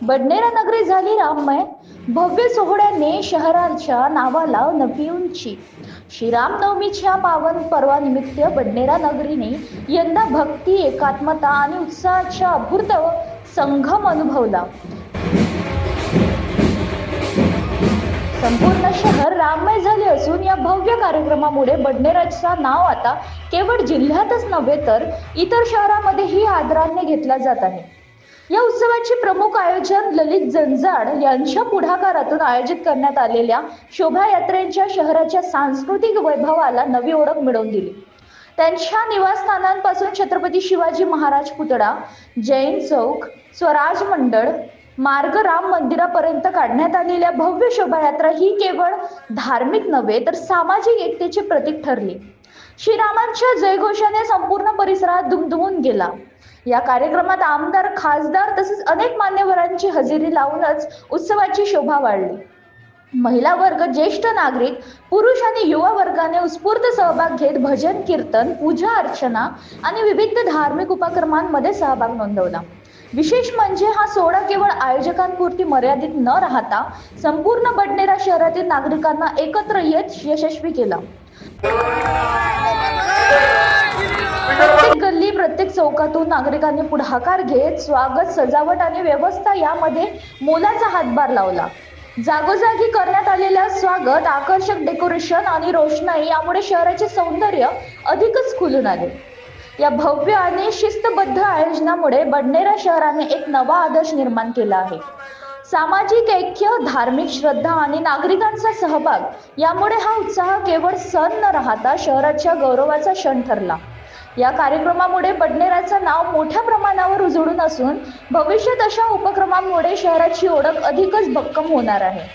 बडनेरा नगरी झाली राममय. भव्य सोहळ्याने शहराच्या नावाला नवी उंची. श्रीरामनवमीच्या पावन पर्वानिमित्त बडनेरा नगरीने यंदा भक्ती, एकात्मता आणि उत्साहाच्या अभूतपूर्व संगम अनुभवला. संपूर्ण शहर राममय झाले असून या भव्य कार्यक्रमामुळे बडनेराचं नाव आता केवळ जिल्ह्यातच नव्हे तर इतर शहरांमध्येही आदराने घेतला जात आहे. या उत्सवाचे प्रमुख आयोजन ललित जंजाड यांच्या पुढाकारातून आयोजित करण्यात आलेल्या शोभायात्रेच्या शहराच्या सांस्कृतिक वैभवाला नवी ओळख मिळवून दिली. त्यांच्या निवासस्थानांपासून छत्रपती शिवाजी महाराज पुतळा, जैन चौक, स्वराज मंडळ मार्ग, राम मंदिरापर्यंत काढण्यात आलेल्या भव्य शोभायात्रा ही केवळ धार्मिक नव्हे तर सामाजिक एकतेचे प्रतीक ठरली. श्रीरामांच्या जयघोषाने संपूर्ण परिसरात दुमदुमून गेला. या कार्यक्रमात आमदार, खासदार तसेच अनेक मान्यवरांची हजेरी लावूनच उत्सवाची शोभा वाढली. महिला वर्ग, ज्येष्ठ नागरिक, पुरुष आणि युवा वर्गाने उत्स्फूर्त सहभाग घेत भजन, कीर्तन, पूजा अर्चना आणि विविध धार्मिक उपक्रमांमध्ये सहभाग नोंदवला. विशेष म्हणजे हा सोहळा केवळ आयोजकांपुरती मर्यादित न राहता संपूर्ण बडनेरा शहरातील नागरिकांना एकत्र येत यशस्वी केला. प्रत्येक गल्ली, प्रत्येक चौकातून नागरिकांनी पुढाकार घेत स्वागत, सजावट आणि व्यवस्था यामध्ये मोलाचा हातभार लावला. जागोजागी करण्यात आलेल्या स्वागत, आकर्षक डेकोरेशन आणि रोषणाई यामुळे शहराचे सौंदर्य अधिकच खुलून आले. या भव्य आणि शिस्तबद्ध आयोजनामुळे बडनेरा शहराने एक नवा आदर्श निर्माण केला आहे. सामाजिक ऐक्य, धार्मिक श्रद्धा आणि नागरिकांचा सहभाग यामुळे हा उत्साह केवळ सण न राहता शहराच्या गौरवाचा क्षण ठरला. या कार्यक्रमामुळे बडनेराचं नाव मोठ्या प्रमाणावर उजळून असून भविष्यात अशा उपक्रमांमुळे शहराची ओळख अधिकच भक्कम होणार आहे.